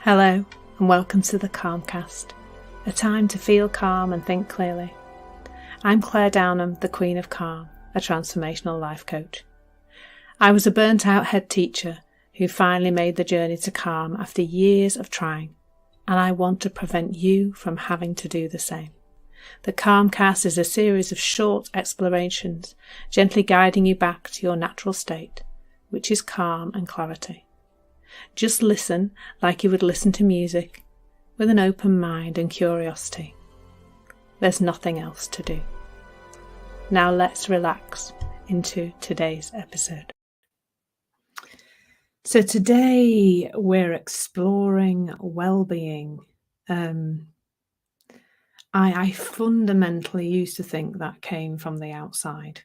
Hello and welcome to the Calmcast, a time to feel calm and think clearly. I'm Claire Downham, the Queen of Calm, a transformational life coach. I was a burnt out head teacher who finally made the journey to calm after years of trying, and I want to prevent you from having to do the same. The Calmcast is a series of short explorations, gently guiding you back to your natural state, which is calm and clarity. Just listen like you would listen to music, with an open mind and curiosity. There's nothing else to do. Now let's relax into today's episode. So today we're exploring well-being. I fundamentally used to think that came from the outside.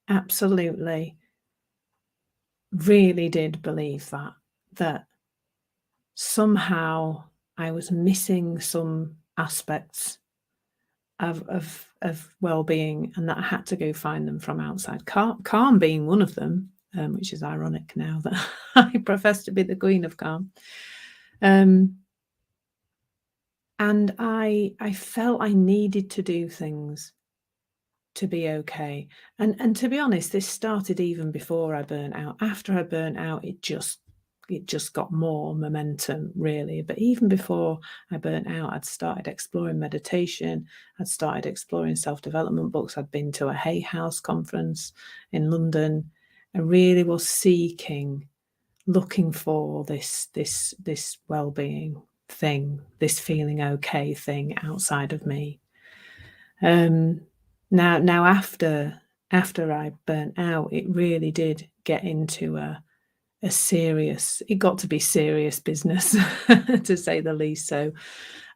Absolutely, really did believe that somehow I was missing some aspects of well-being, and that I had to go find them from outside. Calm being one of them, which is ironic now that I profess to be the Queen of Calm. And I felt I needed to do things to be okay. And to be honest, this started even before I burnt out. After I burnt out, it just got more momentum, really. But even before I burnt out, I'd started exploring meditation. I'd started exploring self-development books. I'd been to a Hay House conference in London. I really was looking for this well-being thing, this feeling okay thing outside of me. Now after I burnt out, it really did get into it got to be serious business, to say the least. So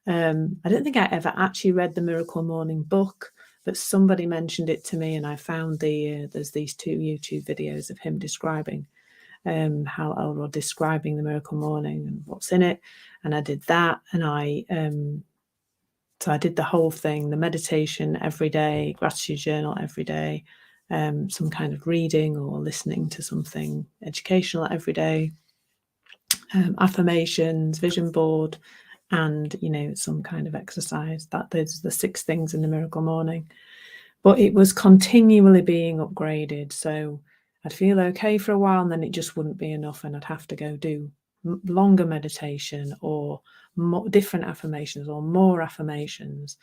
I don't think I ever actually read the Miracle Morning book, but somebody mentioned it to me, and I found there's these 2 YouTube videos of him describing Hal Elrod describing the Miracle Morning and what's in it, and I did that, and so I did the whole thing, the meditation every day, gratitude journal every day, some kind of reading or listening to something educational every day, affirmations, vision board, and, some kind of exercise. Those are the 6 things in the Miracle Morning. But it was continually being upgraded. So I'd feel okay for a while, and then it just wouldn't be enough, and I'd have to go do longer meditation or different affirmations or more affirmations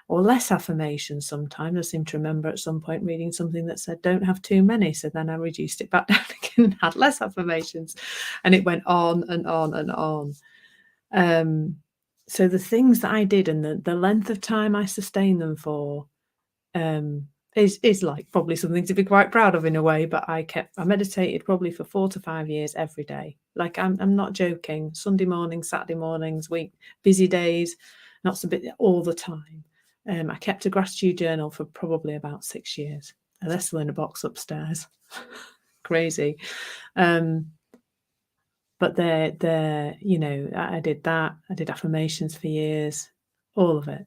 or less affirmations. Sometimes I seem to remember at some point reading something that said don't have too many, so then I reduced it back down again and had less affirmations, and it went on and on and on. So the things that I did and the length of time I sustained them for is like probably something to be quite proud of in a way. But I meditated probably for 4 to 5 years every day. Like I'm not joking. Sunday mornings, Saturday mornings, busy days, not so bit all the time. I kept a gratitude journal for probably about 6 years. They're still in a box upstairs. Crazy. But they're I did that. I did affirmations for years, all of it.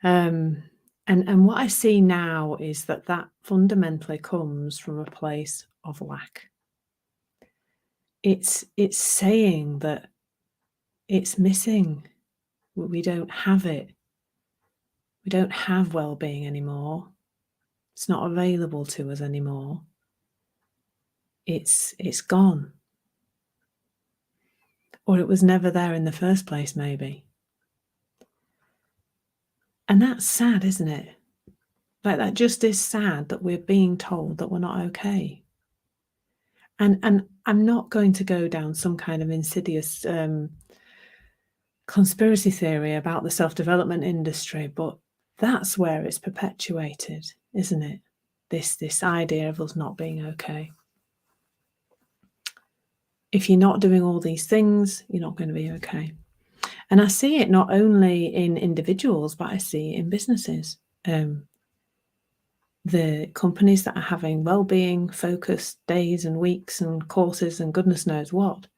And what I see now is that fundamentally comes from a place of lack. It's saying that it's missing. We don't have it. We don't have well-being anymore. It's not available to us anymore. It's gone. Or it was never there in the first place, maybe. And that's sad, isn't it? Like, that just is sad that we're being told that we're not okay. And I'm not going to go down some kind of insidious conspiracy theory about the self-development industry, but that's where it's perpetuated, isn't it? This idea of us not being okay. If you're not doing all these things, you're not going to be okay. And I see it not only in individuals, but I see it in businesses. The companies that are having well-being focused days and weeks and courses and goodness knows what,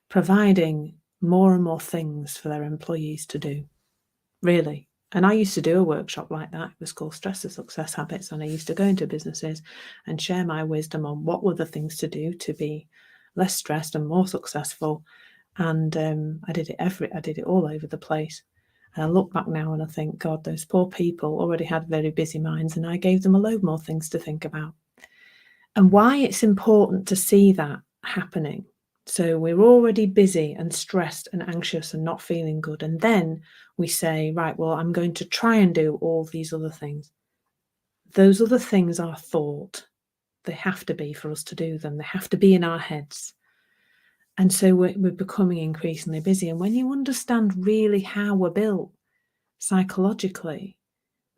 providing more and more things for their employees to do, really. And I used to do a workshop like that. It was called Stress to Success Habits, and I used to go into businesses and share my wisdom on what were the things to do to be less stressed and more successful. And I did it all over the place. And I look back now and I think, God, those poor people already had very busy minds, and I gave them a load more things to think about. And why it's important to see that happening. So we're already busy and stressed and anxious and not feeling good. And then we say, right, well, I'm going to try and do all these other things. Those other things are thought. They have to be for us to do them. They have to be in our heads. And so we're becoming increasingly busy. And when you understand really how we're built psychologically,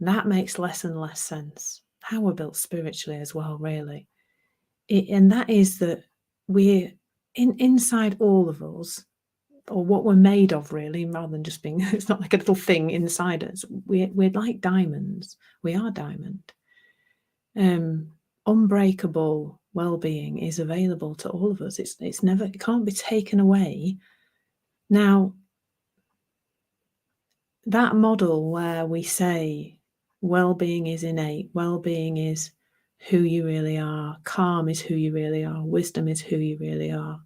that makes less and less sense. How we're built spiritually as well, really. And that is that we're inside all of us, or what we're made of, really, rather than just being, it's not like a little thing inside us. We're like diamonds. We are diamond. Unbreakable well-being is available to all of us. It can't be taken away. Now, that model where we say well-being is innate, well-being is who you really are, calm is who you really are, wisdom is who you really are,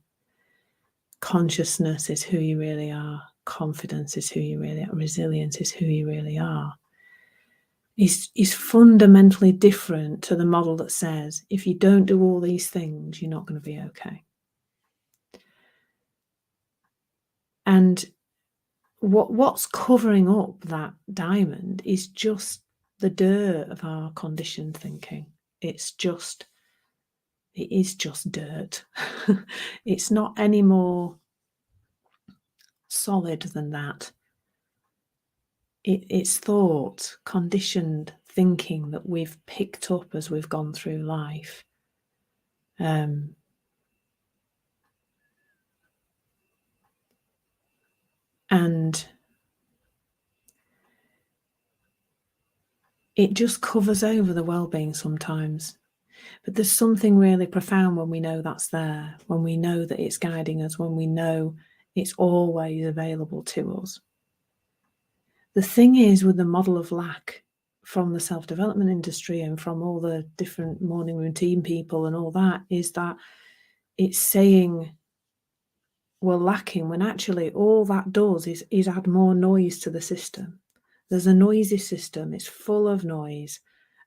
consciousness is who you really are, confidence is who you really are, resilience is who you really are, is fundamentally different to the model that says if you don't do all these things, you're not going to be okay. And what's covering up that diamond is just the dirt of our conditioned thinking. It is just dirt. It's not any more solid than that. It's thought, conditioned thinking that we've picked up as we've gone through life. And it just covers over the well-being sometimes. But there's something really profound when we know that's there, when we know that it's guiding us, when we know it's always available to us. The thing is, with the model of lack from the self-development industry and from all the different morning routine people and all that, is that it's saying we're lacking, when actually all that does is add more noise to the system. There's a noisy system, it's full of noise,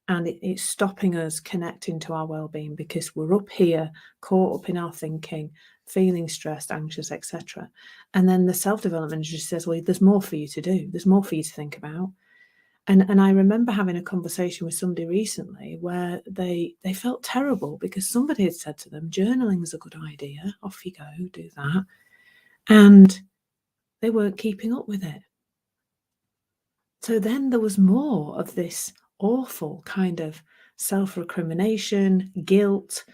and it's stopping us connecting to our well-being because we're up here, caught up in our thinking, feeling stressed, anxious, etc. And then the self-development just says, well, there's more for you to do. There's more for you to think about. And I remember having a conversation with somebody recently where they felt terrible because somebody had said to them, journaling is a good idea. Off you go, do that. And they weren't keeping up with it. So then there was more of this awful kind of self-recrimination, guilt.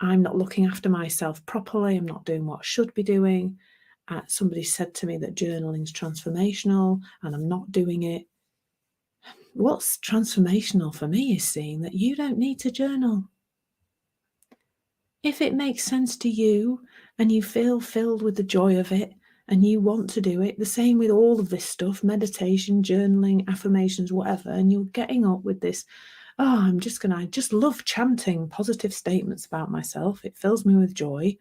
I'm not looking after myself properly. I'm not doing what I should be doing. Somebody said to me that journaling is transformational and I'm not doing it. What's transformational for me is seeing that you don't need to journal. If it makes sense to you and you feel filled with the joy of it and you want to do it, the same with all of this stuff, meditation, journaling, affirmations, whatever, and you're getting up with this, I just love chanting positive statements about myself. It fills me with joy.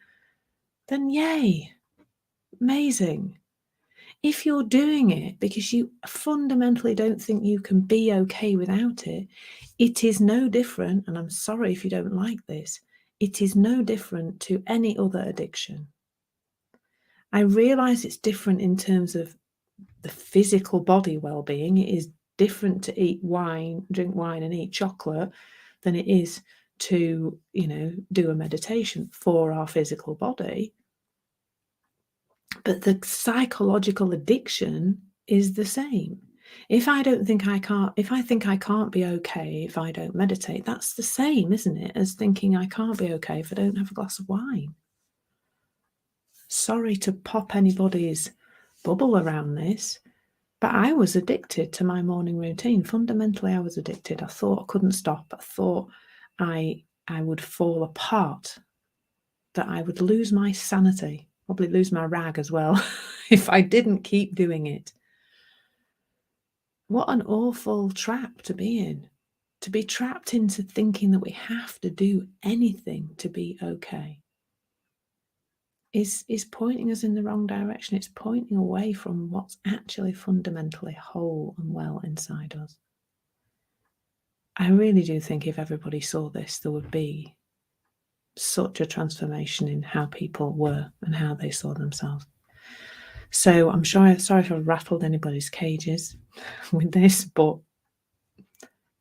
Then yay, amazing. If you're doing it because you fundamentally don't think you can be okay without it, it is no different, and I'm sorry if you don't like this, it is no different to any other addiction. I realise it's different in terms of the physical body well-being. It is different to drink wine and eat chocolate than it is to, do a meditation for our physical body. But the psychological addiction is the same. If I think I can't be okay if I don't meditate, that's the same, isn't it, as thinking I can't be okay if I don't have a glass of wine. Sorry to pop anybody's bubble around this, but I was addicted to my morning routine. Fundamentally, I was addicted. I thought I couldn't stop. I thought I would fall apart, that I would lose my sanity. Probably lose my rag as well if I didn't keep doing it. What an awful trap to be in, to be trapped into thinking that we have to do anything to be okay. is pointing us in the wrong direction. It's pointing away from what's actually fundamentally whole and well inside us. I really do think if everybody saw this, there would be such a transformation in how people were and how they saw themselves. So I'm sorry if I've rattled anybody's cages with this, but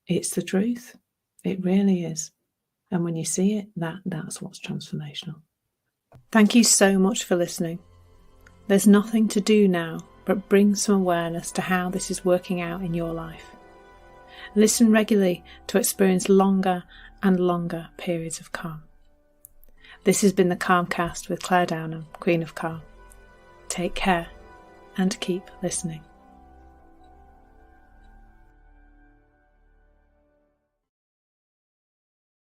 it's the truth. It really is. And when you see it, that's what's transformational. Thank you so much for listening. There's nothing to do now but bring some awareness to how this is working out in your life. Listen regularly to experience longer and longer periods of calm. This has been the Calmcast with Claire Downham, Queen of Calm. Take care and keep listening.